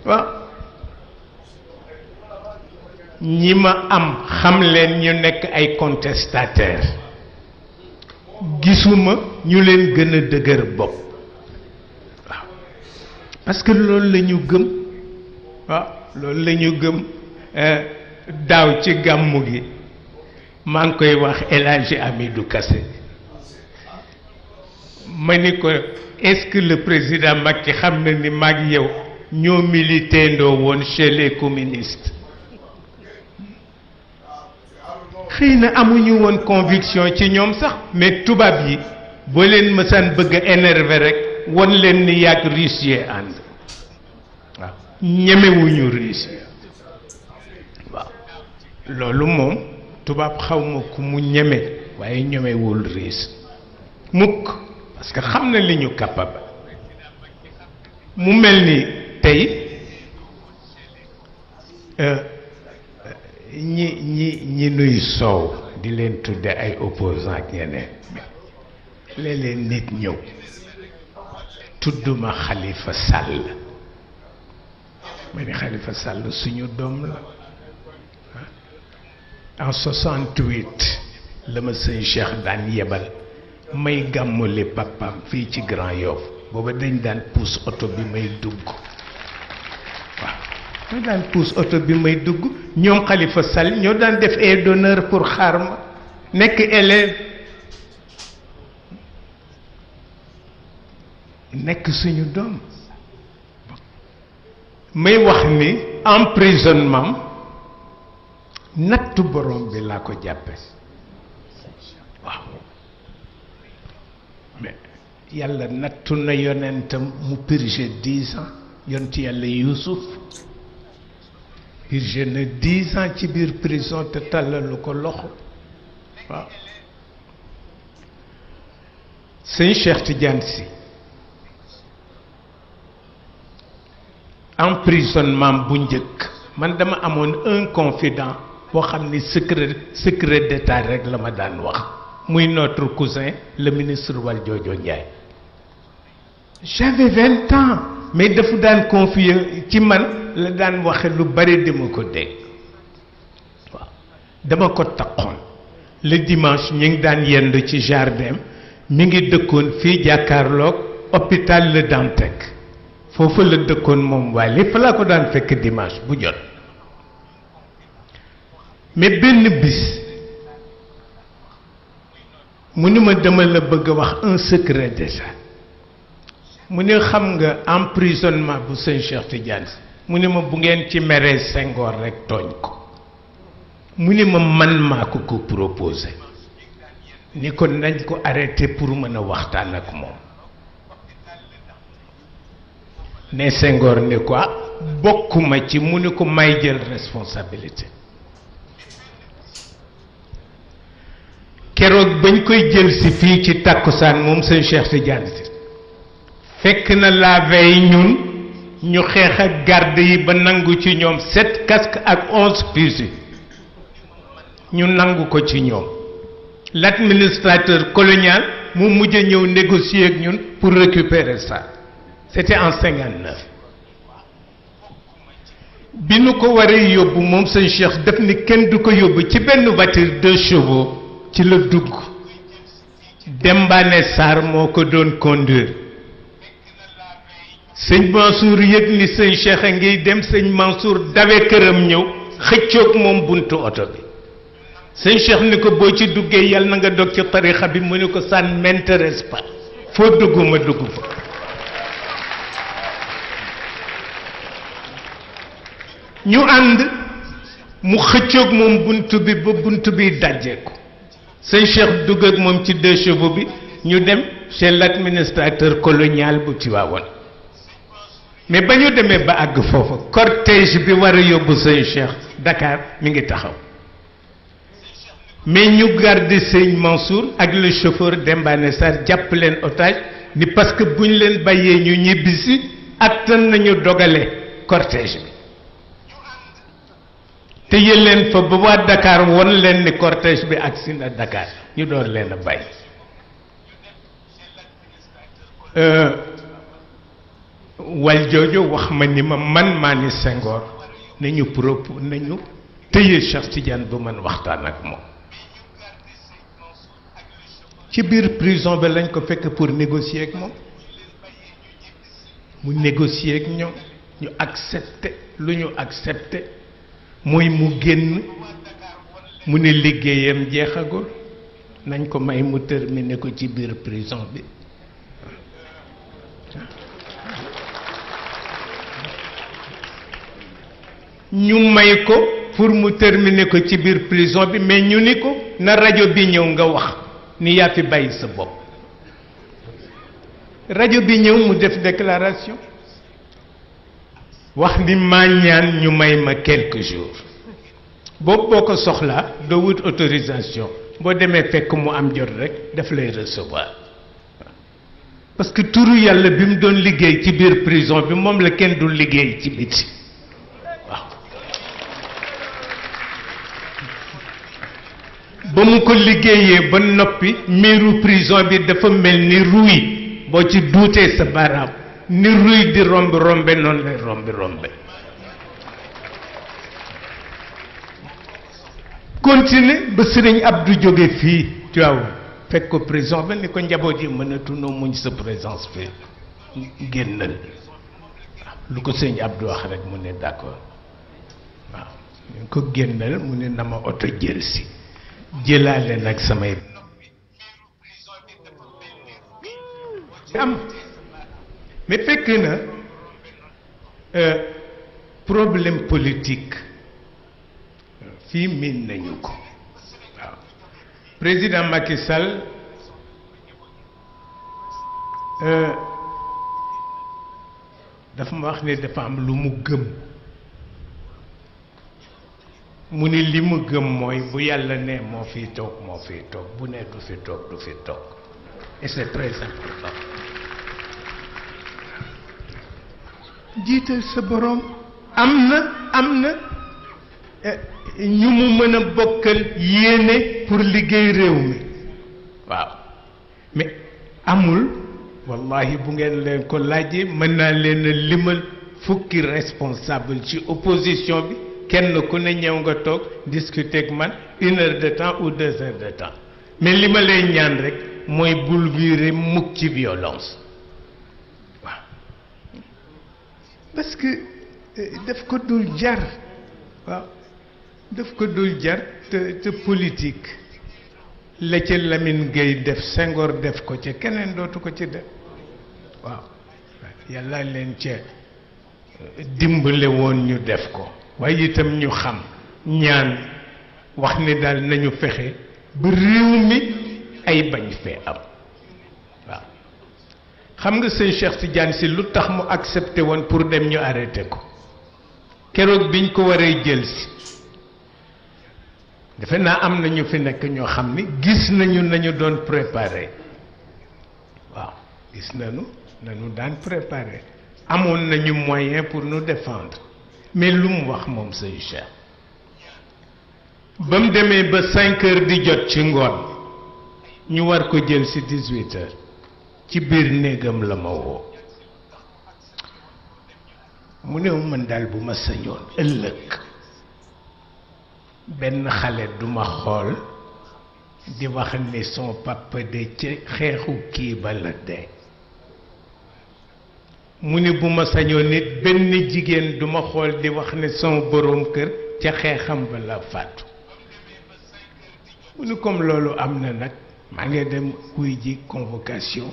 waaw ñi ma am xam leen ñu nekk ay contestataires gisuma ñu leen gën a dëgër bopp waaw parce que loolu la ñu gëm waaw loolu la ñu gëm daaw ci gàmmu gi maa ngi koy wax El Hadji Amidou Kassé ma ni ko est-ce que le président Macky xam na ni maag yow ñoo milité ndoo woon chez les communistes xëy na amuñu woon conviction ci ñoom sax mais tubaab yi boo leen mësaan bëgg a énervé rek won leen ni yàgg Russie ànd waaw ñemewuñu Russie waaw loolu moom tubaab xaw ma ku mu ñeme waaye ñemewul Russie mukk parce que xam na li ñu capable mu mel ni tey ñi nuy soow di leen tudde ay opposants ak ñeneen léeg-léeg nit ñëw tudduma Khalifa Sall ma ni Khalifa Sall suñu doom la en 68 la ma sëñ Cheikh daan yebal may gàmmuli papam fii ci Grand Yoff booba dañ daan pousse oto bi may dugg waaw dañ daan pousse oto bi may dugg ñoom Khalifa Sall ñoo daan def aide d'honneur pour xaar ma nekk élève nekk suñu doom may wax ni emprisonnement nattu borom bi laa ko jàppe waaw mais yàlla nattu na yonentam mu purgé 10 ans yonent yàlla Yuusuf purgé na 10 ans ci biir prison te tàllalu ko loxo waaw sëñ Cheikh Tidiane Sy emprisonnement bu njëkk man dama amoon un confident boo xam ni secret d'état rek la ma daan wax muy notre cousin le ministre Valdiodio Ndiaye j'avais 20 ans mais dafa daan confier ci man la daan waxe lu bari dama ko dégg waaw dama ko takkoon le dimanche ñu ngi daan yendu ci jardin mi ngi dëkkoon fii jàkkaarloog hôpital Le Dantec foofu la dëkkoon moom waaye lépp laa ko daan fekk dimanche bu jot mais benn bis mu ni ma dama la bëgg a wax un secret d'état mu ne xam nga emprisonnement bu sëñ Cheikh Tidiane mu ne ma bu ngeen ci meree Senghor rek tooñ ko mu ne ma man maa ko ko proposé ni ko nañ ko arrêté pour mën a waxtaan ak moom ne Senghor ni quoi bokkuma ci mu ne ko may jël responsabilité keroog bañ koy jël si fii ci tàkkusaan moom sëñ Cheikh Tidiane Sy fekk na la veille ñun ñu xeex ak garde yi ba nangu ci ñoom 7 casques ak 11 fusils ñu nangu ko ci ñoom l'administrateur colonial mu mujj a ñëw négocier ak ñun pour récupérer ça c'était en 59 bi nu ko waree yóbbu moom sëñ Cheikh def ni kenn du ko yóbbu ci benn voiture 2 chevaux ci la dugg Dembaane Sarr moo ko doon conduire sëñ Mansour yëg ni sëñ Cheikh a ngiy dem sëñ Mansour dawe këram ñëw xëccoog moom buntu oto bi sëñ Cheikh ni ko boo ci duggee yàlla na nga dog ci tarixa bi mu ni ko ça ne m'intéresse pas foo dugg ma dugg fa ñu ànd mu xëccoog moom buntu bi ba buntu bi dajjeeku sëñ Cheikh dugg ak moom ci 2 chevaux bi ñu dem chez l'administrateur colonial bu Tivaouane mais ba ñu demee ba àgg foofu cortège bi war a yóbbu sëñ Cheikh Dakar mi ngi taxaw mais ñu garder sëñ Mansour ak le chauffeur Dembaane Sarr jàpp leen otage ni parce que bu ñu leen bàyyee ñu ñibbisi attan nañu dogale cortège bi te yéen leen fa ba waa Dakar won leen ni cortège bi agsi na Dakar ñu door leen a bàyyi wal jooju wax ma ni ma man maa ni Senghor nañu tëye Cheikh Tidiane ba mën waxtaan ak moom ci biir prison ba lañ ko fekk pour négocier ak moom mu négocier ak ñoom ñu accepté lu ñu accepté mooy mu génn mu ne liggéeyam jeexagul nañ ko may mu terminé ko ci biir prison bi ñu may ko pour mu terminer ko ci biir prison bi mais ñu ni ko na rajo bi ñëw nga wax ni yaa fi bàyyi sa bopp rajo bi ñëw mu def déclaration wax ni maa ñaan ñu may ma quelques jours boobu boo ko soxlaa doo wut autorisation boo demee fekk mu am jot rek daf lay recevoir parce que turu yàlla bi mu doon liggéey ci biir prison bi moom la kenn dul liggéey ci biti ba mu ko liggéeyee ba noppi miiru prison bi dafa mel ni ruy boo ci duutee sa baaraam ni ruy di rombe noonu lay rombe continuer ba sëriñ Abdou jóge fii Tiwaawan fekk ko prison ba ni ko njaboot yi mënatunoo muñ sa présence fii génnal lu ko sëriñ Abdou wax rek mu ne d'accord waaw ñu ko génnal mu ne na ma oto jël si jëlaale nag samay am mais fekk na problème politique fii miin nañu ko waaw président Macky Sall dafa ma wax ne dafa am lu mu gëm mu ni li mu gëm mooy bu yàlla ne moo fi toog moo fi toog bu ne du fi toog du fi toog et c'est très important jiital sa boroom am na ñu mu mën a bokkal yéene pour liggéey réew mi waaw mais amul wallahi bu ngeen leen ko laajee mën naa leen a limal fukki responsable ci opposition bi kenn ku ne ñëw nga toog discuter ak man 1 heure de temps ou 2 heures de temps mais li ma lay ñaan rek mooy bul virer mukk ci violence waaw parce que daf ko dul jar waaw daf ko dul jar te politique la ca Lamine Gueye def Senghor def ko ca keneen dootu ko ci def waaw yàlla leen ca dimbale woon ñu def ko waaye itam ñu xam ñaan wax ni daal nañu fexe ba réew mi ay bañ fee am waaw xam nga sëñ Cheikh Tidiane Sy lu tax mu accepté woon pour dem ñu arrêté ko keroog biñ ko waree jël si defe naa am na ñu fi nekk ñoo xam ni gis nañu doon préparé waaw gis nañu daan préparé amoon nañu moyen pour nous défendre mais lu mu wax moom sëñ Cheikh ba mu demee ba 5 heures di jot ci ngoon ñu war ko jël si 18 heures ci biir néegam la ma woo mu ne man daal bu ma sañoon ëllëg benn xale duma xool di wax ni son papa de ci xeexu kii ba la dee mu ni bu ma sañoon nit benn jigéen duma xool di wax ne son boroom kër ca xeexam ba la faatu mu ni comme loolu am na nag maa ngi dem wuy ji convocation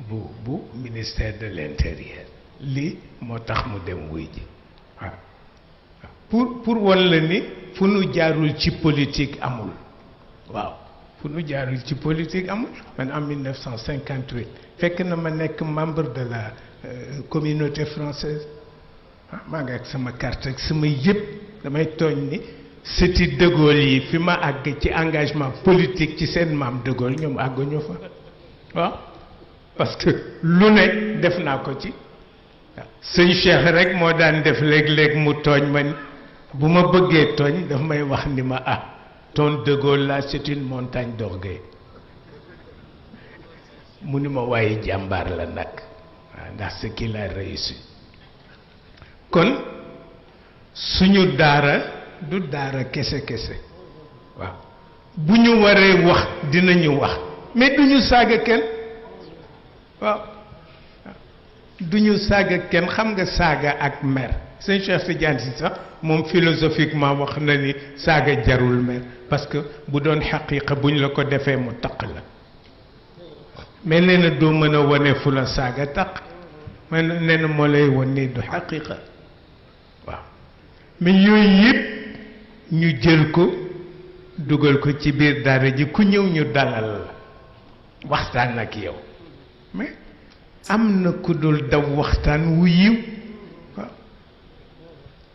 bu ministère de l'intérieur lii moo tax mu dem wuy ji waaw pour wan la ni fu nu jaarul ci politique amul waaw fu nu jaarul ci politique amul man en 1958 fekk na ma nekk membre de la communauté française maa ngi ak sama carte ak sama yëpp damay tooñ ni sëti de Gaulle yi fi ma àgg ci engagement politique ci seen maam de Gaulle ñoom àgguñu fa waaw parce que lu ne def naa ko ci waaw sëñ Cheikh rek moo daan def léeg-léeg mu tooñ ma bu ma bëggee tooñ daf may wax ni ma ton de Gaulle là c'est une montagne d'orgueil mu ni ma waaye jàmbaar la nag waaw ndax ce qu'il a réussi kon suñu daara du daara kese kese waaw bu ñu waree wax dinañu wax mais duñu saaga kenn waaw duñu saaga kenn xam nga saaga ak mer sëñ Cheikh Tidiane si sax moom philosophiquement wax na ni saaga jarul mer parce que bu doon xaqiiqa buñ la ko defee mu taq la mais nee na doo mën a wane fu la saaga taq mais nee na moo lay wan ni du xaqiiqa waaw mais yooyu yëpp ñu jël ko dugal ko ci biir daara ji ku ñëw ñu dalal la waxtaan ak yow mais am na ku dul daw waxtaan wu yiw waaw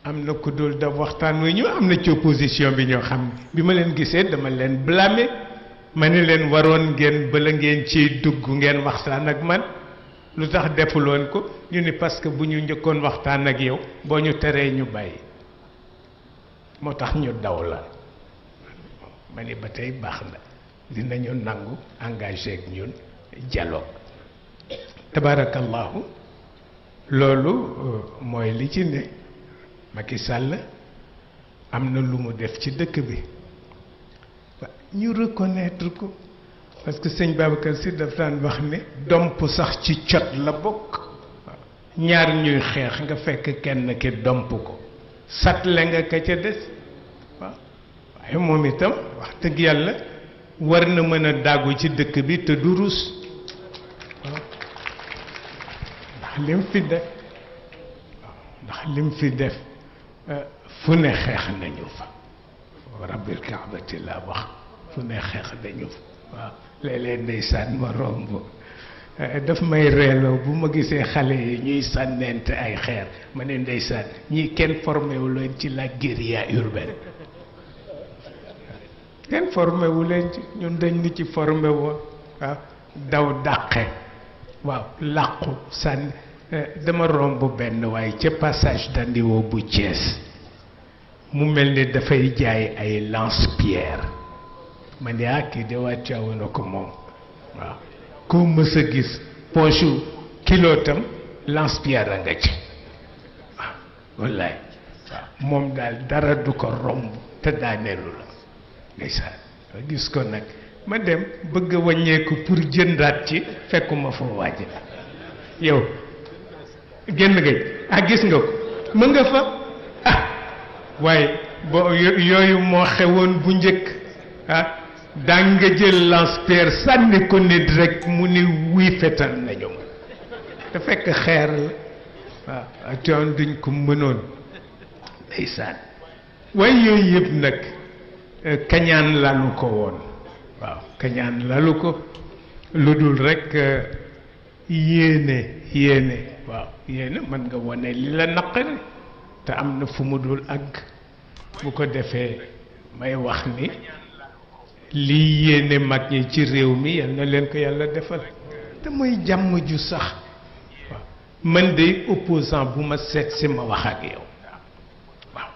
am na ku dul daw waxtaan wu yiw am na ci opposition bi ñoo xam bi ma leen gisee dama leen blâmer ma ne leen waroon ngeen bala ngeen ciy dugg ngeen waxtaan ak man lu tax defuloon ko ñu ni parce que bu ñu njëkkoon waxtaan ak yow boo ñu teree ñu bàyyi moo tax ñu daw la ma ni ba tey baax na dinañu nangu engagé ak ñun dialogue tabarakallahu loolu mooy li ci ne Macky Sall am na lu mu def ci dëkk bi ñu reconnaître ko parce que sëñ Babacar Sy daf daan wax ne domp sax ci cot la bokk ñaar ñuy xeex nga fekk kenn ki domp ko satle nga ka ca des waaw waaye moom itam wax dëgg yàlla war na mën a dàggu ci dëkk bi te du rus waaw ndax lim fi def ndax lim fi def fu ne xeex nañu fa rabbil kaabati laa wax fu ne xeex nañu fa waaw léeg-léeg ndeysaan ma romb daf may reeloo bu ma gisee xale yi ñuy sànnente ay xeer ma ne ndeysaan ñii kenn formé wu leen ci la guérilla urbaine kenn formé wu leen ci ñun dañ ni ci formé woon waaw daw dàqe waaw làqu sànni dama romb benn waaye ca passage d'Andiwo bu Thiès mu mel ni dafay jaay ay lance-pierre ma ne ah kii de wàccaawu na ko moom waaw koo mës a gis poche kilo tam lance-pierre a nga ci waaw wallaay waaw moom daal dara du ko romb te daaneelu la ndeysaan gis ko nag ma dem bëgg a wàññeeku pour jëndaat ci fekkuma fa waaja yow génn nga ah gis nga ko mën nga fa ah waaye bo yooyu moo xewoon bu njëkk ah daan nga jël lance-pierre sànni ko nit rek mu ni wuy fetal nañu ma te fekk xeer la waaw atoon duñ ko mënoon ndeysaan waaye yooyu yëpp nag kañaan lalu ko woon waaw kañaan lalu ko lu dul rek yéene waaw yéene mën nga wane li la naqari te am na fu mu dul àgg bu ko defee may wax ni lii yéene mag ñi ci réew mi yal na leen ko yàlla defal te mooy jàmm ju sax waaw man de opposant bu ma seet si ma wax ak yow waaw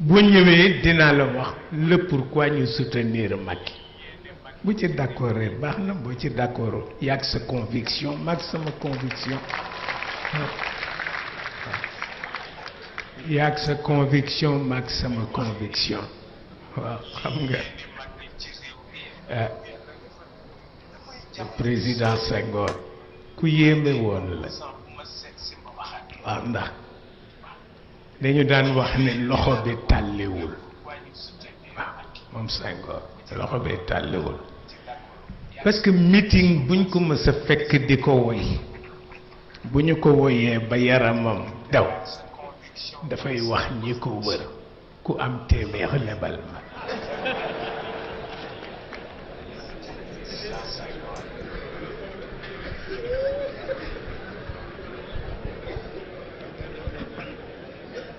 boo ñëwee dinaa la wax le pourquoi ñu soutenir Macky bu ci d'accord baax na boo ci d'accord yàgg sa conviction mag sama conviction yàgg sa conviction mag sama conviction waaw xam nga président Senghor ku yéeme woon la waaw ndax dañu daan wax ne loxo bi tàlliwul waaw moom Senghor loxo bi tàlliwul parce que meeting buñ ko mës a fekk di ko woy bu ñu ko woyee ba yaramam daw dafay wax ñi ko wër ku am téeméer lebal ma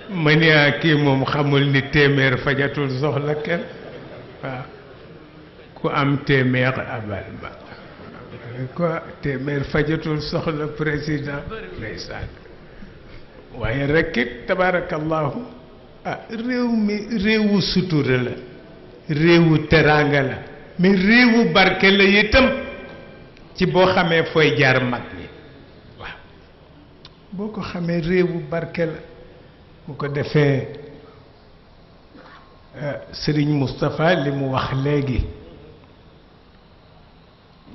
ma ne kii moom xamul ni téeméer fajatul soxla kenn waaw ku am téeméer abal ma quoi téeméer fajatul soxla président ndeysaan waaye rek it tabarakallahu ah réew mi réewu sutura la réewu teraanga la mais réewu barke la itam ci boo xamee fooy jaar mag ñi waaw boo ko xamee réewu barke la bu ko defee Serigne Moustapha li mu wax léegi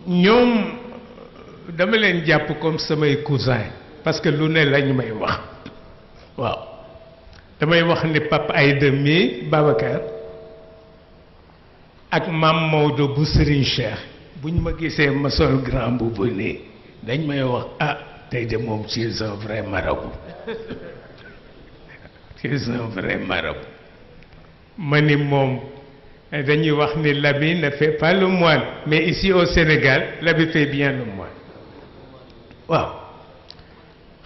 ñoom dama leen jàpp comme samay cousin parce que lu ne lañ may wax waaw damay wax ni Pape Aïda mi Babacar ak Mam Maodo bu Serigne Cheikh buñ ma gisee ma sol grand boubou nii dañ may wax ah tey de moom tu es un vrai marabout tu es un vrai marabout ma ni moom dañuy wax ni l'habit ne fait pas le moine mais ici au Sénégal l'habit fait bien le moine waaw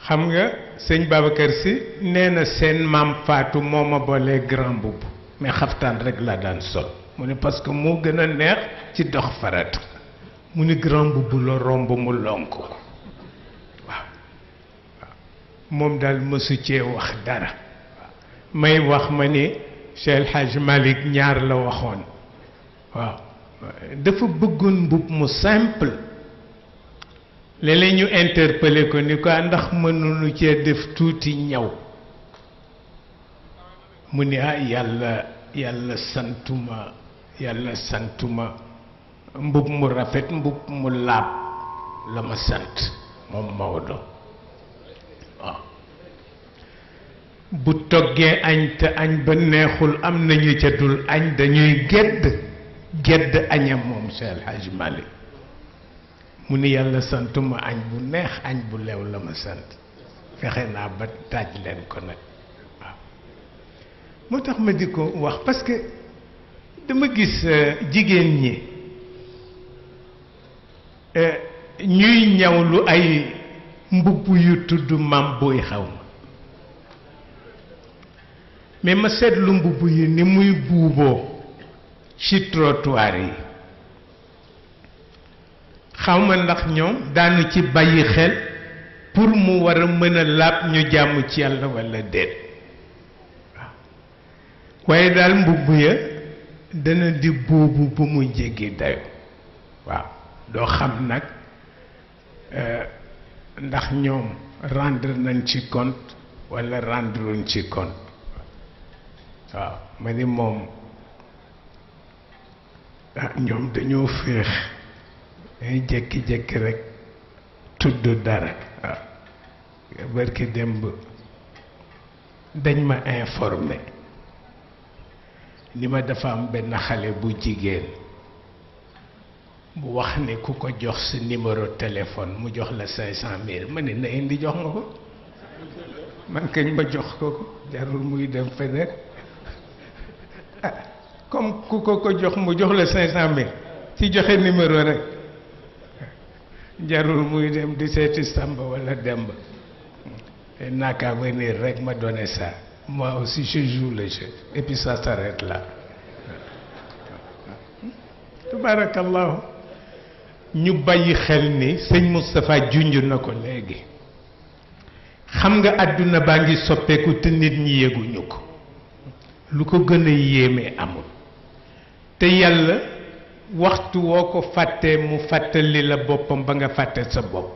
xam nga sëñ Babacar Sy nee na seen maam Fatou moo ma boolee grand boubou mais xaftaan rek laa daan sol mu ne parce que moo gën a neex ci dox farata mu ni grand boubou la romb mu lonk ko waaw moom daal mësu cee wax dara may wax ma ni Cheikh El Hadj Malick ñaar la waxoon waaw dafa bëggoon mbubb mu simple léeg-léeg ñu interpellé ko ni ko ndax mënuñu cee def tuuti ñaw mu ni ah yàlla santuma mbubb mu rafet mbubb mu laab la ma sant moom Maodo waaw bu toggee añ te añ ba neexul am nañu ca dul añ dañuy gedd añam moom Cheikh El Hadj Malick mu ni yàlla santuma añ bu neex añ bu leew la ma sant fexe naa ba taaj leen ko nag waaw moo tax ma di ko wax parce que dama gis jigéen ñi ñuy ñawlu ay mbubb yu tudd mam booy xaw ma mais ma seetlu mbubb yi ni muy buuboo ci trottoir yi xaw ma ndax ñoom daanu ci bàyyi xel pour mu war a mën a laab ñu jàmm ci yàlla walla déet waaw waaye daal mbubb ya dana di buubu bu mu jéggi dayo waaw doo xam nag ndax ñoom rendre nañ ci compte walla rendruñ ci compte waaw ma ni moom ñoom dañoo féex dañuy jékki-jékki rek tudd dara waaw barki démb dañ ma informé ni ma dafa am benn xale bu jigéen bu wax ni ku ko jox sa numéro téléphone mu jox la 500 000 ma ne na indi jox nga ko man kañ ma jox ko jarul muy dem feneen comme ku ko jox mu jox la 500 000 ci joxe numéro rek jarul muy dem di seeti Samba wala Demba n'a qu'à venir rek ma donner ça moi aussi je joue le jeu et puis ça s'arrête là tabarakallahu ñu bàyyi xel ni sëñ Moustapha junj na ko léegi xam nga àdduna baa ngi soppeeku te nit ñi yëguñu ko lu ko gën a yéeme amul te yàlla waxtu woo ko fàttee mu fàttali la boppam ba nga fàtte sa bopp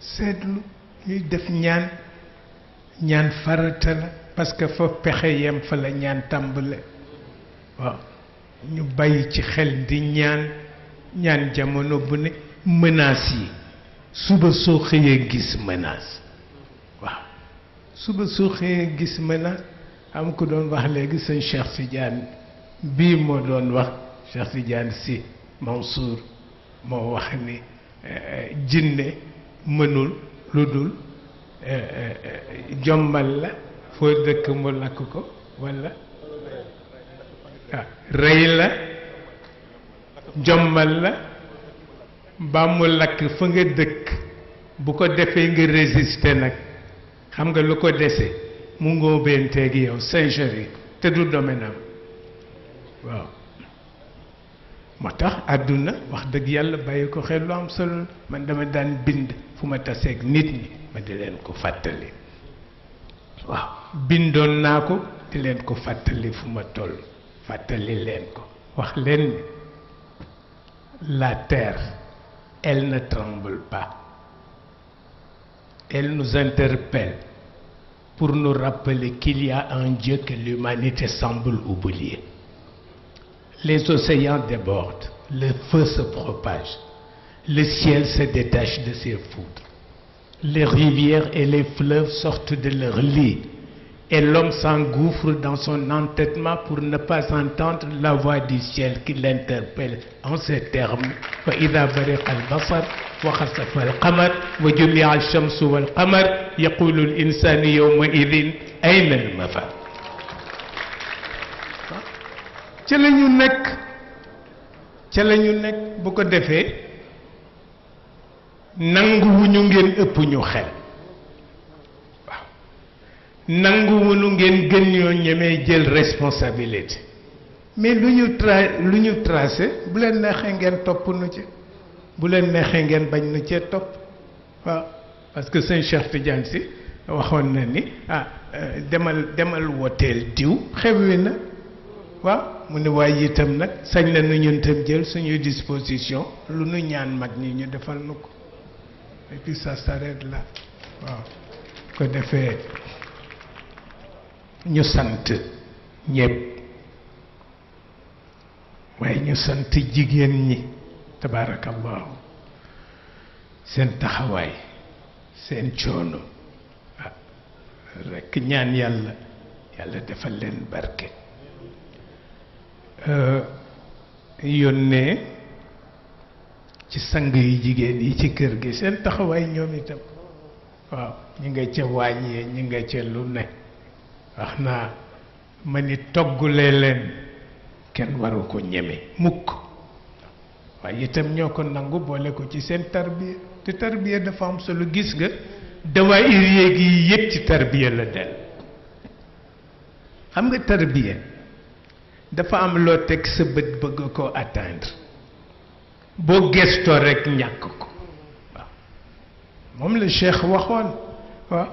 seetlu ñuy def ñaan farata la parce que fa pexe yem fa la ñaan tàmbale waaw ñu bàyyi ci xel di ñaan jamono bu ne menaces yi suba soo xëyee gis menace waaw suba soo xëyee gis menace am ko doon wax léegi sëñ Cheikh Tidiane bii moo doon wax Cheikh Tidiane Sy Mansour moo wax ni jinne mënul lu dul jommal la foo dëkk mu lakk ko walla rey la jommal la ba mu lakk fa nga dëkk bu ko defee nga résister nag xam nga lu ko dese mu ngóobenteeg yow singerie te du domaine am waaw moo tax àdduna wax dëgg yàlla bàyyi ko xel lu am solo man dama daan bind fu ma taseeg nit ñi ma di leen ko fàttali waaw bindoon naa ko di leen ko fàttali fu ma toll fàttali leen ko wax leen ni la terre elle ne tremble pas elle nous interpelle pour nous rappeler qu'il y a un Dieu que l'humanité semble oublier. Les océans débordent, le feu se propage, le ciel se détache de ses foudres, les rivières et les fleuves sortent de leur lit, et l'homme s'engouffre dans son entêtement pour ne pas entendre la voix du ciel qui l'interpelle en ces termes: فإذا برق البصر وخسف القمر وجمع الشمس والقمر يقول الإنسان يومئذ أين المفر. ca la ñu nekk bu ko defee nanguwuñu ngeen ëpp ñu xel. nanguwunu ngeen gën ñoo ñemee jël responsabilité, mais lu ñu tracé bu leen neexee ngeen topp nu ci, bu leen neexee ngeen bañ nu cee topp. waaw parce que sëñ Cheikh Tidiane Sy waxoon na ni demal woteel diw xewwi na. waaw mu ne waaye itam nag sañ na nu ñun tam jël suñuy disposition lu nu ñaan mag ñi ñu defal nu ko, et puis ça s'arrête là. waaw ko defee ñu sant ñépp, waaye ñu sant jigéen ñi tabaarakallahu, seen taxawaay, seen coono rekk ñaan yàlla defal leen barke. yónnee ci sang yu jigéen yi ci kër gi seen taxawaay ñoom itam. waaw ñi nga ca wàññee ñi nga ca lu ne. wax naa ma ni toggulee leen kenn waru ko ñeme mukk, waaye itam ñoo ko nangu boole ko ci seen tarbiya, te tarbiya dafa am solo. gis nga dawaayir yéeg yi yëpp ci tarbiya la del. xam nga tarbiya dafa am loo teg sa bët bëgg koo atteindre, boo gestoo rekk ñàkk ko. waaw moom la Cheikh waxoon. waaw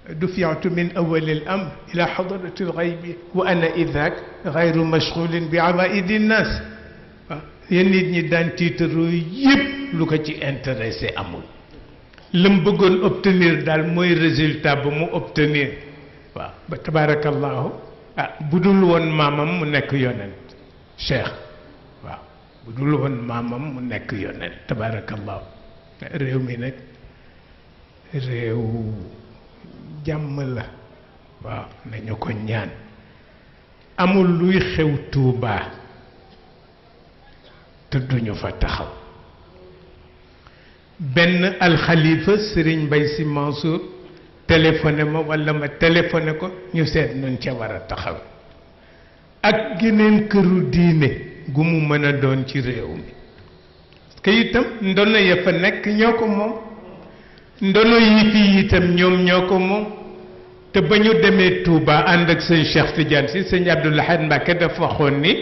دفعت من أول الأمر إلى حضرة الغيب وأنا إذاك غير مشغول بعوائد الناس. yéen nit ñi daan tiitaru yépp lu ko ci intéressé amul, li mu bëggoon obtenir daal mooy résultat ba mu obtenir. waaw ba tabarakallahu bu dul woon maamam mu nekk yonent Cheikh. waaw bu dul woon maamam mu nekk yonent tabarakallahu. réew mi nag réew jàmm la. waaw nañu ko ñaan. amul luy xew Tuubaa te duñu fa taxaw. benn alxalifa Serigne Mbaye Sy Mansour téléphoné ma walla ma téléphoné ko ñu seet nun ca war a taxaw, ak geneen këru diine gu mu mën a doon ci réew mi. parce que itam ndono ya fa nekk ñoo ko moom, ndono yi fii itam ñoom ñoo ko moom. te ba ñu demee Touba ànd ak sëñ Cheikh Tidiane Sy, sëñ Abdou Lahad Mbacké dafa waxoon ni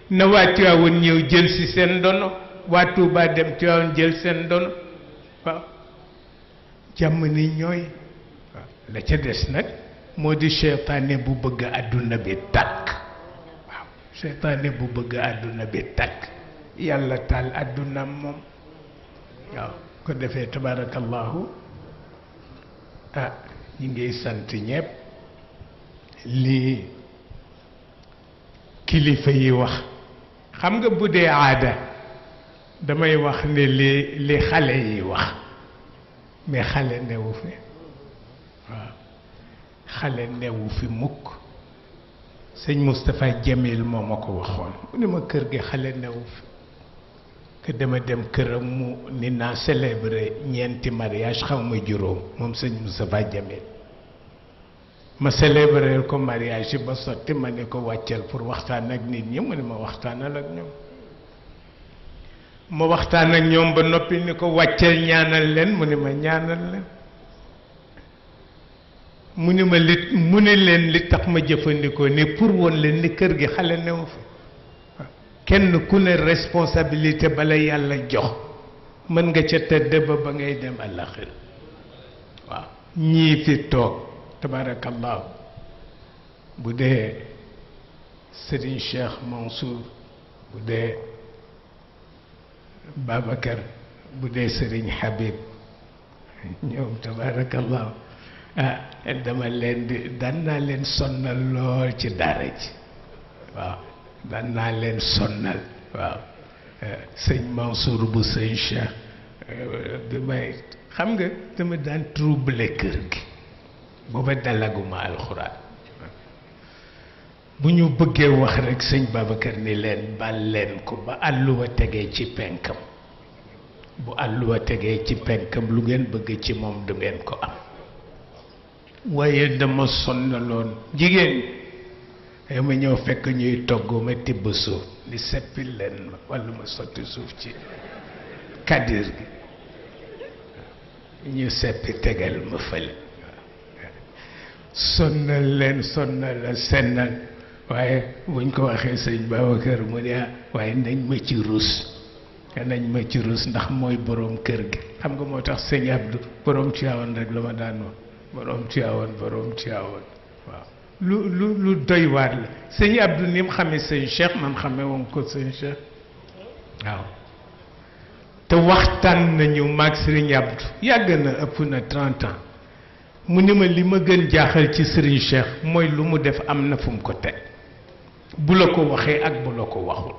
na waa Tiwaawan ñëw jël si seen ndono, waa Touba dem Tiwaawan jël seen ndono. waaw jàmm ni ñooy. waaw la ca des nag moo di seytaane bu bëgg àdduna bi tàkk. waaw seytaane bu bëgg àdduna bi tàkk, yàlla taal àddunaam moom. waaw ko defee tabarakallahu ñi ngay sant ñépp. lii kilifa yi wax, xam nga bu dee aada damay wax ne li xale yi wax, mais xale newu fi. waaw xale newu fi mukk. sëñ Moustapha Jamil moo ma ko waxoon, mu ne ma kër gi xale newu fi. que dama dem këram mu ni naa célébrer ñeenti mariage xaw ma juróom, moom sëñ Moustapha Jamil. ma célébrer ko mariage yi ba sotti, ma ne ko wàccal pour waxtaan ak nit ñi, mu ne ma waxtaanal ak ñoom. ma waxtaan ak ñoom ba noppi ni ko wàccal ñaanal leen, mu ne ma ñaanal leen. mu ne leen li tax ma jëfandikoo ni pour woon leen ni kër gi xale newu fi. kenn ku ne responsabilité bala yàlla jox mën nga ca tëdd ba ngay dem àllaxir. waaw ñii fi toog tabarakallahu, bu dee Serigne Cheikh Mansour, bu dee Babacar, bu dee Serigne Habib, ñoom tabarakallahu dama leen di daan naa leen sonnal lool ci daara ji waaw daan naa leen sonnal waaw sëñ Mansour bu sëñ Cheikh damay xam nga dama daan troubler kër gi booba dalaguma alxuraan bu ñu bëggee wax rek sëñ Babacar ni leen bal leen ko ba àlluwa tegee ci penkam bu àlluwa tegee ci penkam lu ngeen bëgg ci moom du ngeen ko am waaye dama sonnaloon jigéen ma ñëw fekk ñuy togg ma tibb suuf ni seppil leen ma walla ma sotti suuf ci kadir gi ñu seppi tegal ma fële sonnal leen sonnal sennal waaye buñ ko waxee sëñ Babacar mu ne waaye nañ ma ci rus ndax mooy boroom kër gi xam nga moo tax sëñ Abdou boroom Tiwaawan rek la ma daan wax boroom Tiwaawan waaw lu doy waar la sëñ Abdou ni mu xamee sëñ Cheikh man xamee woon ko sëñ Cheikh waaw te waxtaan nañu maag sëriñ Abdou yàgg na ëpp na 30 ans mu ni ma li ma gën jaaxal ci sëriñ Cheikh mooy lu mu def am na fu mu ko teg bu la ko waxee ak bu la ko waxul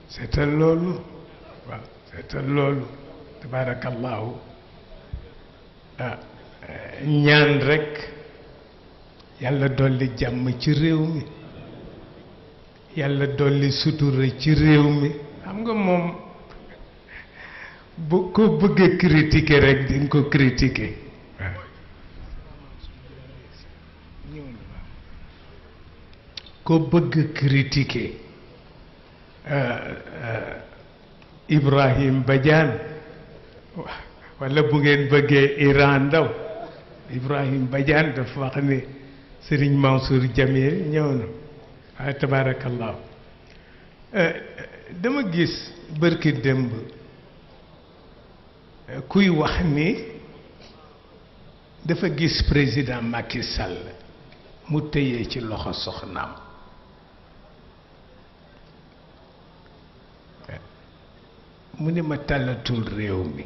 seetal loolu waaw seetal loolu tabarakallahu ñaan rekk yàlla dolli jàmm ci réew mi yàlla dolli sutura ci réew mi xam nga moom bu ko bëggee critiquer rek di nga ko critiquer waaw ko bëgg critiquer Ibrahim Badiane walla bu ngeen bëggee Iran Ndaw Ibrahim Badiane dafa wax ni Serigne Mansour Jamil ñëw na waaye tabarakallahu dama gis bërki démb kuy wax ni dafa gis président Macky Sall mu tëyee ci loxo soxnaam mu ni ma tàllatul réew mi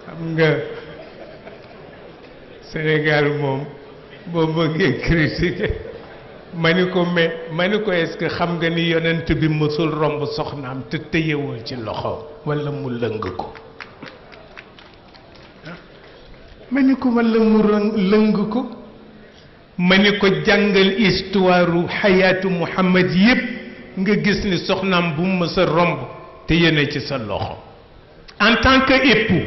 xam nga Sénégal moom boo bëggee critiquer ma ni ko mais ma ni ko est-ce que xam nga ni yonent bi mësul romb soxnaam te tëyewoo ci loxo walla mu lëng ko ma ni ko walla mu lëng ko ma ni ko jàngal histoire xayaatu Muhammad yépp nga gis ni soxnaam bu mu mës a romb te yéene ci sa loxo en tant que époux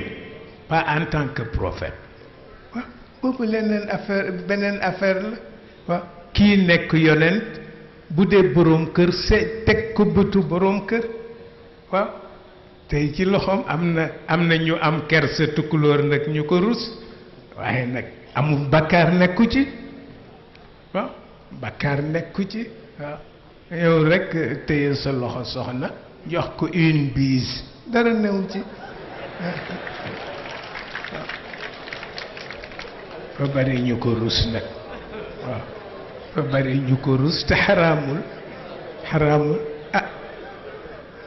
pas en tant que prophète waaw boobu beneen affaire la waaw kii nekk yonent bu dee boroom kër teg ko bëtu boroom kër waaw tey ci loxoom am na ñu am kersa tukulóor nag ñu ko rus waaye nag amul bakkaar nekku ci waaw bakkaar nekku ci waaw yow rekk téye sa loxo soxna jox ko une bise dara new ci ba bari ñu ko rus nag waaw ba bari ñu ko rus te xaraamul ah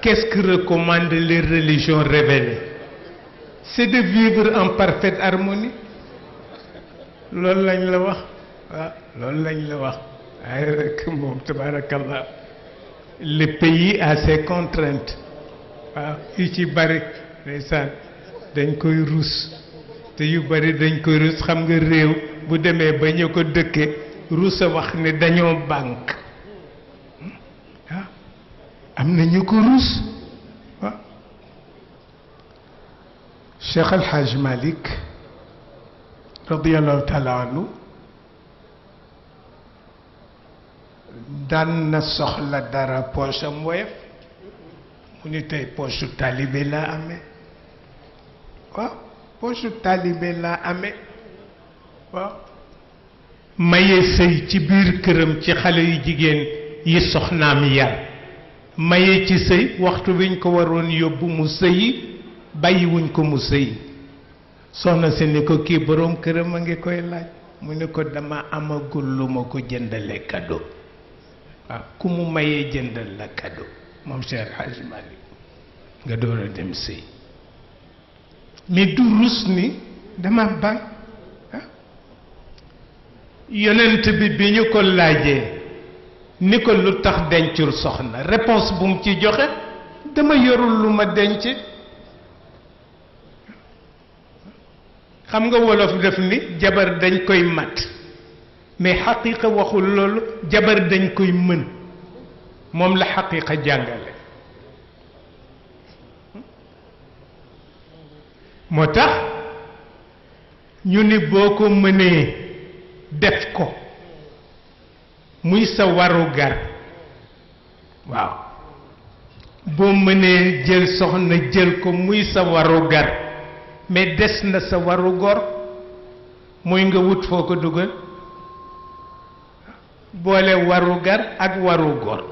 qu'est-ce que recommandent les religions révélées? C'est de vivre en parfaite harmonie. loolu lañ la wax waaw loolu lañ la wax waaye rek moom tabarakallah le pays a ses contraintes waaw yu ci bari ndeysaan dañ koy rus te yu bari dañ koy rus xam nga réew bu demee ba ñu ko dëkke rus a wax ne dañoo banque ah am na ñu ko rus waaw Cheikh Al Hadj Malick radiyallahu taala anhu daan na soxla dara poche am woyof mu ni tey poche talibé laa amee waaw poche talibé laa amee waaw maye sëy ci biir këram ci xale yu jigéen yi soxnaam yar maye ci sëy waxtu wiñ ko waroon yóbbu mu sëyi bàyyiwuñ ko mu sëyi soxna si ni ko kii boroom këram a ngi koy laaj mu ne ko dama amagul lu ma ko jëndale cadeau waaw ku mu mayee jëndal la cadeau moom Cheikh Hadj Malick nga door a dem sëy mais du rus ni dama bañ yonent bi ñu ko laajee ni ko lu tax dencul soxna réponse bu mu ci joxe dama yorul lu ma denc xam nga wolof def ni jabar dañ koy mat mais xaqiqa waxul loolu jabar dañ koy mën moom la xaqiqa jàngale moo tax ñu ni boo ko mënee def ko muy sa warugar waaw boo mënee jël soxna jël ko muy sa warugar mais des na sa waru gor mooy nga wut foo ko dugal boole warugar ak waru gor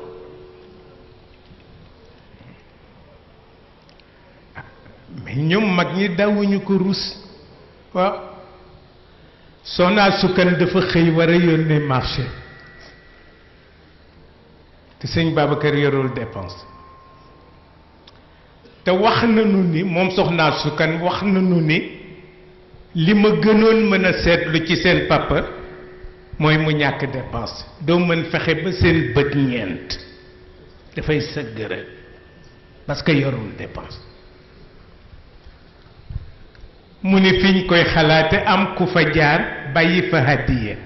mais ñoom mag ñi dawuñu ko rus waaw Soxna Sukkan dafa xëy war a yónnee marché te sëñ Babacar yorul dépense te wax nañu ni moom Soxna Sukkan wax nañu ni li ma gënoon mën a seetlu ci seen papa mooy mu ñàkk dépense doo mën fexe ba seen bët ñeent dafay sëgg rek parce que yorul dépense mu ni fiñ koy xalaate am ku fa jaar bàyyi fa hadiya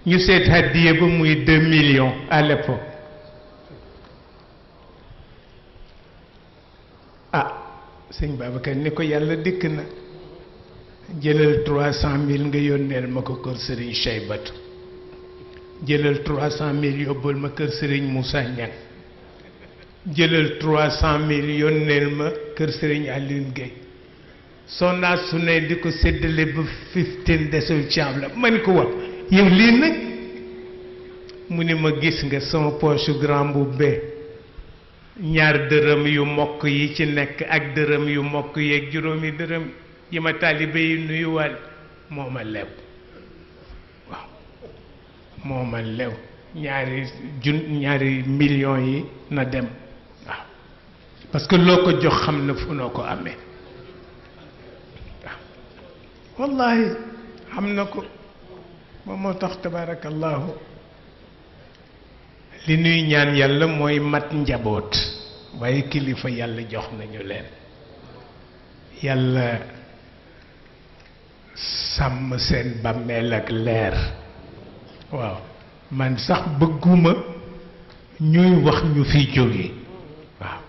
ñu seet hadiya ba muy 2 millions à l'époque sëñ Babacar ni ko yàlla dikk na jëlal 300,000 nga yónneel ma ko kër Serigne Cheybatu jëlal 300,000 yóbbul ma kër Serigne Moussa Niang jëlal 300,000 yónneel ma kër Serigne Aline Gueye Soxna su ne di ko séddale ba 15 desul caab la man ko wax yow lii nag mu ni ma gis nga sama poche grand bu bee ñaar dërëm yu mokk yi ci nekk ak dërëm yu mokk yeeg juróomi dërëm yi ma taalibe yi nuyuwaal moo ma lew waaw moo ma lew ñaari millions yi na dem waaw parce que loo ko jox xam na fu noo ko amee waaw wallahi xam na ko moom moo tax tabarakallahu li nuy ñaan yàlla mooy mat njaboot waaye kilifa yàlla jox nañu leen yàlla sàmm seen bàmmeel ak leer waaw man sax bëgguma ñuy wax ñu fi jóge waaw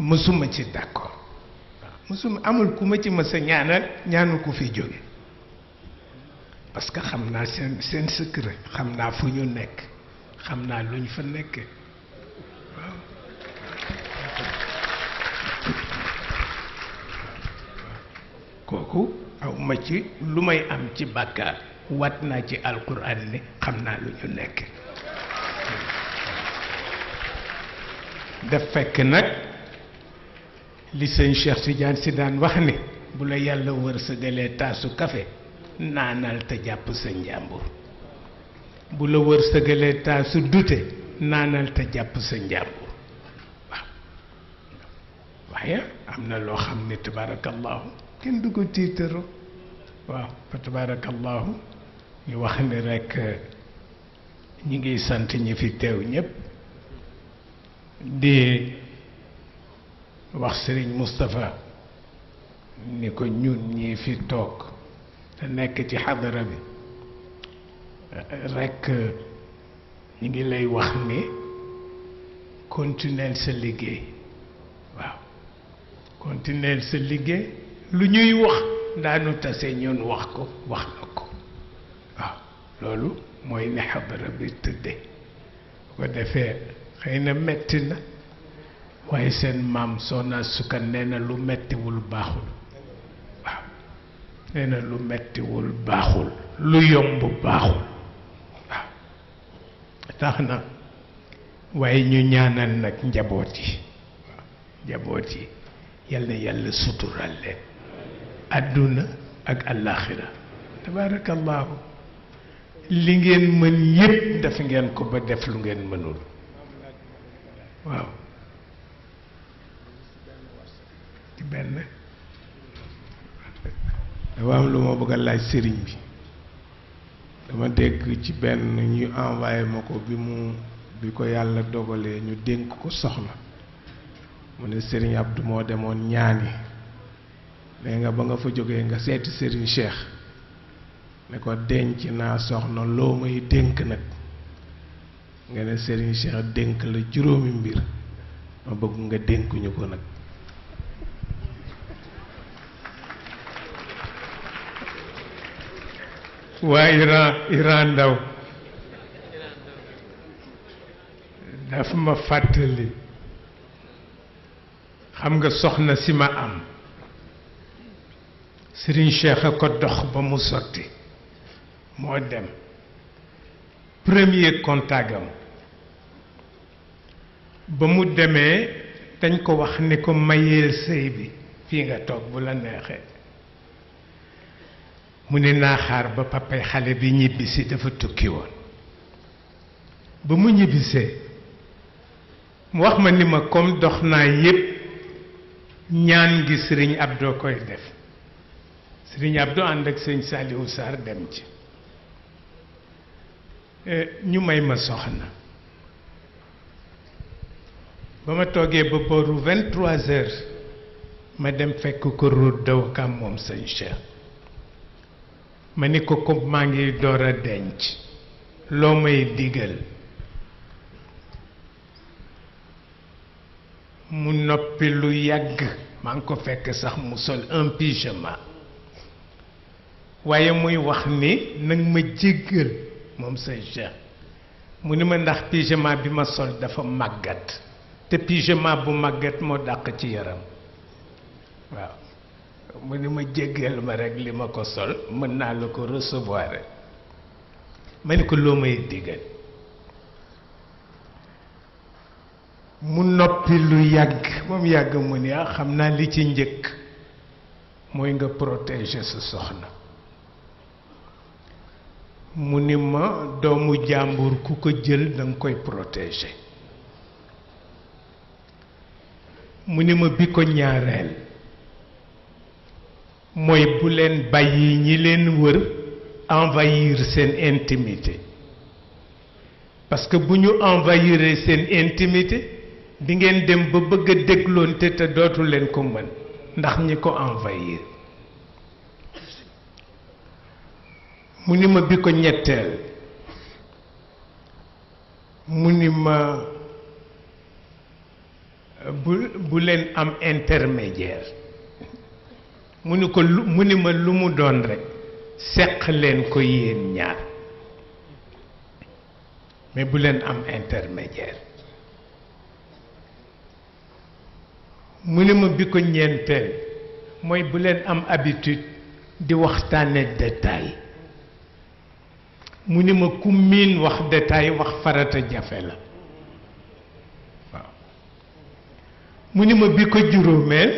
mësuma ci d'accord waaw mësuma amul ku ma ci mës a ñaanal ñaanu ku fi jóge parce que xam naa seen secret xam naa fu ñu nekk xam naa lu ñu fa nekkee waaw kooku aw ma ci lu may am ci bàkkaar wat naa ci alquran ni xam naa lu ñu nekkee daf fekk nag li sëñ Cheikh Tidiane si daan wax ni bu la yàlla wërsëgalee taasu kafe naanal te jàpp sa njàmbur bu la wërsëgalee taasu dute naanal te jàpp sa njàmbur waaw waaye am na loo xam ne tabarakallahu kenn du ko tiitaro waaw fa tabarakallahu ñu wax ni rekk ñi ngi sant ñi fi teew ñépp di wax Serigne Moustapha ni ko ñun ñi fi toog te nekk ci xadara bi rekk ñu ngi lay wax ni continuer sa liggéey waaw continuer sa liggéey lu ñuy wax daanu tase ñun wax ko wax la ko waaw loolu mooy ne xadara bi tëdde bu ko defee xëy na metti na waaye seen maam Soxna Sukkan nee na lu mettiwul baaxul waaw nee na lu mettiwul baaxul lu yomb baaxul waaw tax na waaye ñu ñaanal nag njaboot yi waaw njaboot yi yal na yàlla sutural leen àdduna ak àllaaxira tabarakallahu li ngeen mën yépp def ngeen ko ba def lu ngeen mënul waaw ci benn dafa am lu ma bëgg a laaj sëriñ bi dama dégg ci benn ñu envoyé ma ko bi ko yàlla dogalee ñu dénk ko soxna mu ne sëriñ Abdou moo demoon ñaani nee nga ba nga fa jógee nga seeti sëriñ Cheikh ne ko denc naa soxna loo may dénk nag nga ne sëriñ Cheikh dénk la juróomi mbir ma bëgg nga dénkuñu ko nag waa Iran Ndaw daf ma fàttali xam nga soxna si ma am Serigne Cheikh a ko dox ba mu sotti moo dem premier contact am ba mu demee dañ ko wax ni ko mayeel sëy bi fii nga toog bu la neexee mu ne naa xaar ba papay xale bi ñibbisi dafa tukki woon ba mu ñibbisee mu wax ma ni ma comme dox naa yépp ñaan gi sëriñ Abdou koy def sëriñ Abdou ànd ak sëñ Saliou Sarr dem ci ñu may ma soxna ba ma toogee ba booru 23 heures ma dem fekk ko route de Ouakam moom sëñ Cheikh ma ni ko maa ngi door a denc loo may digal mu noppi lu yàgg maa ngi ko fekk sax mu sol un pyjama waaye muy wax ni nag ma jéggal moom sëñ Cheikh mu ni ma ndax pyjama bi ma sol dafa màggat te pyjama bu màggat moo dàq ci yaram waaw mu ni ma jéggal ma rekk li ma ko sol mën naa la ko recevoir ma ni ko loo may digal mu noppi lu yàgg moom yàgg mu ni xam naa li ci njëkk mooy nga protéger sa soxna mu ni ma doomu jàmbur ku ko jël danga koy protéger mu ni ma bi ko ñaareel mooy bu leen bàyyi ñi leen wër envahir seen intimité parce que bu ñu envahir seen intimité di ngeen dem ba bëgg a dégloonte te dootu leen ko mën ndax ñi ko envahir mu ni ma bi ko ñetteel mu ni ma bu leen am intermédiaire mu ni ma lu mu doon rekk seq leen ko yéen ñaar mais bu leen am intermédiaire mu ni ma bi ko ñeenteel mooy bu leen am habitude di waxtaane détail mu ni ma ku miin wax détail wax farata jafe la waaw mu ni ma bi ko juróomeel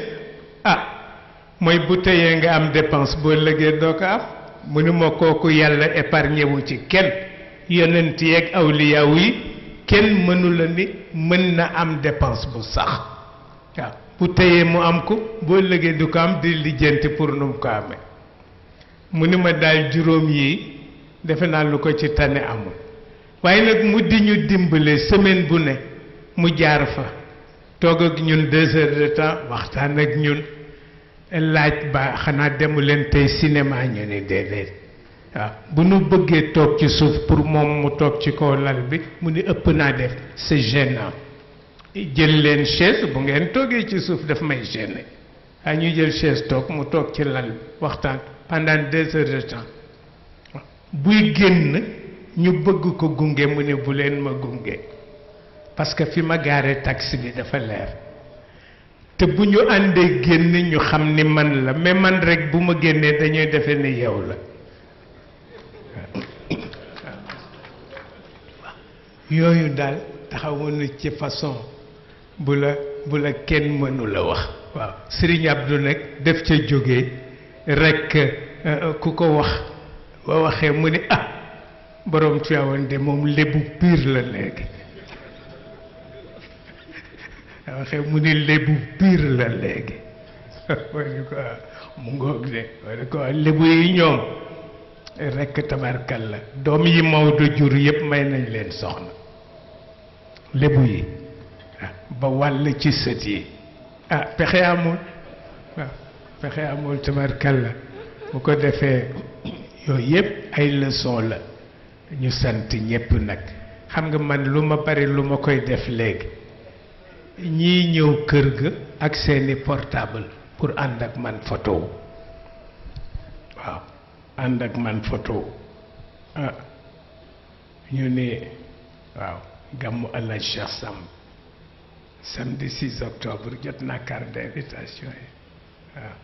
mooy bu teyee nga am dépense boo lëgee doo ko am mu ni ma kooku yàlla épargné wu ci kenn yonent yeeg awliyaaw yi kenn mënula ni mën na am dépense bu sax waaw bu teyee mu am ko boo lëgee du ko am di lijjanti pour nu mu ko amee mu ni ma daal juróom yi defe naa lu ko ci tane amul waaye nag mu di ñu dimbale semaine bu ne mu jaar fa toog ak ñun 2 heures de temps waxtaan ak ñun laaj ba xanaa demu leen tey cinéma ñu ni déedéet waaw bu nu bëggee toog ci suuf pour moom mu toog ci kaw lal bi mu ni ëpp naa def c'est gênant jël leen chaise bu ngeen toogee ci suuf daf may gêner waaye ñu jël chaise toog mu toog ci lal bi waxtaan pendant 2 heures de temps buy génn ñu bëgg ko gunge mu ne bu leen ma gunge parce que fi ma gaare taxi bi dafa leer te bu ñu àndee génn ñu xam ni man la mais man rekk bu ma génnee dañuy defe ni yow la yooyu daal taxawuñu ci façon bu la kenn mënu la wax waaw Serigne Abdou nag def ca jógee rekk ku ko wax boo waxee mu ne ah borom Tiwaawan de moom lébu piir la léegi boo waxee mu ne lébu piir la léegi ma ne ko mu ngoog de ma ne ko lébu yi ñoom rekk tabarkal la doom yi Maodo jur yëpp may nañ leen soxna lébu yi ba wàll ci sët yi pexe amul waaw pexe amul tabarkal la bu ko defee yooyu yëpp ay leçon la ñu sant ñëpp nag xam nga man lu ma bari lu ma koy def léegi ñii ñëw kër ga ak seeni portable pour ànd ak man photo waaw ànd ak man photo ñu ne waaw gàmmu Allah Cheikh Samb samedi 6 octobre jot naa carte d'invitation yi waaw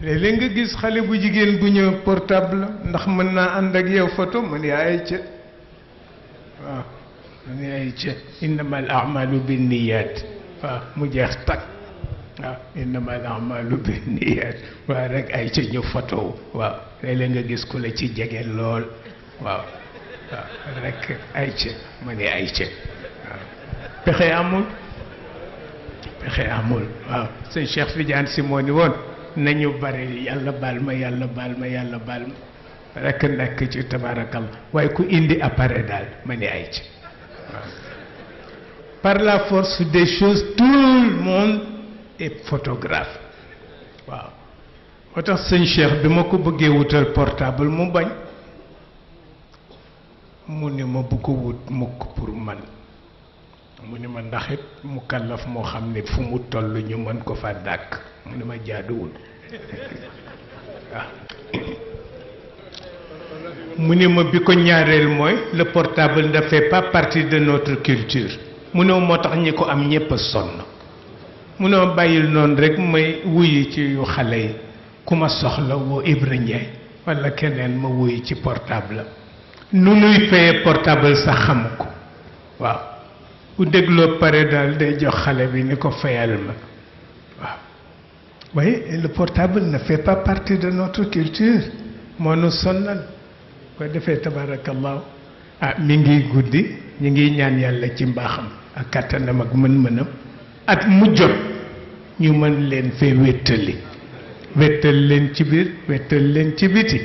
léeg-léeg nga gis xale bu jigéen bu ñëw portable ndax mën naa ànd ak yow photo man yaay ca waaw man yaay ca innamal a'malu binniyat waaw mu jeex takk waaw innamal a'malu binniyat waaw rek ay ca ñu photo waaw léeg-léeg nga gis ku la ci jege lool waaw waaw rek ay ca man ay ca waaw pexe amul pexe amul waaw sëñ Cheikh Tidiane si moo ni woon nañu bari yàlla baal ma yàlla baal ma yàlla baal ma rekk nekk ci tabarakallah waaye ku indi appareil daal ma ni ay ci waaw par la force des choses tout le monde est photographe waaw moo tax sëñ Cheikh bi ma ko bëggee wutal portable mu bañ mu ni ma bu ko wut mukk pour man mu ni ma ndaxit mu kallaf moo xam ne fu mu toll ñu mën ko fa dàkk mu ni ma jaaduwul waaw mu ni ma bi ko ñaareel mooy le portable ne fait pas partie de notre culture mu ne moo tax ñi ko am ñépp a sonn mu ne ma bàyyil noonu rek may wuyi ci yu xale yi ku ma soxla woo Ibra Ndiaye walla keneen ma wuyi ci portable nu nuy fayee portable sax xamu ko waaw bu dégloo pare daal day jox xale bi ni ko fayal ma waaw waaye le portable ne fait pas partie de notre culture moo nu sonnal ko defee tabarakallahu mi ngi guddi ñu ngi ñaan yàlla ci mbaaxam ak kattanam ak mën-mënam at mu jot ñu mën leen fee wéttali wéttal leen ci biir wéttal leen ci biti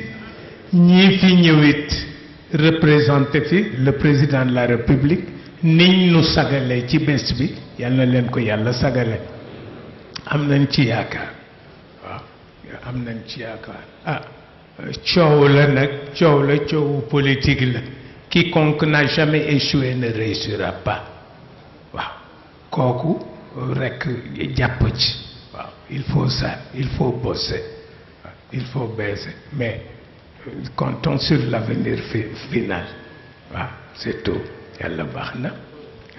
ñii fi ñëwit représenté fi le président de la république niñ nu sagale ci bés bi yal na leen ko yàlla sagale am nañ ci yaakaar waaw am nañ ci yaakaar coow la nag coow la coowu politique la quiconque n'a jamais échoué ne réussira pas waaw kooku rekk jàpp ci waaw il faut ça il faut bosser waaw il faut baiser mais comptons sur l'avenir final waaw c'est tout yàlla baax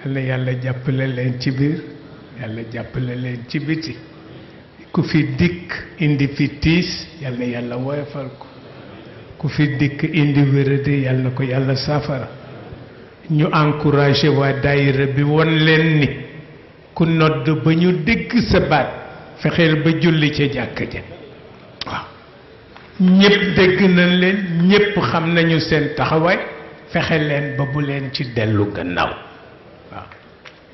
na yàlla jàppale leen ci biir yàlla jàppale leen ci biti ku fi dikk indi fi tiis yal na yàlla woyofal ko ku fi dikk indi wéradi yal na ko yàlla saafara ñu encouragé waa daayira bi won leen ni ku nodd ba ñu dégg sa baat fexeel ba julli ca jàkka ja waaw ñépp dégg nañ leen ñépp xam nañu seen taxawaay fexe leen ba bu leen ci dellu gannaaw waaw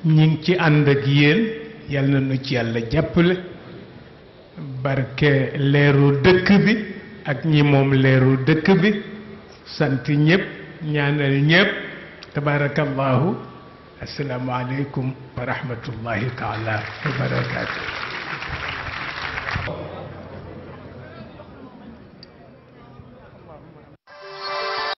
ñi ngi ci ànd ak yéen yal na nu ci yàlla jàppale barke leeru dëkk bi ak ñi moom leeru dëkk bi sant ñépp ñaanal ñépp tabarakallahu assalaamu aleykum wa rahmatullahi taala wa barakaatu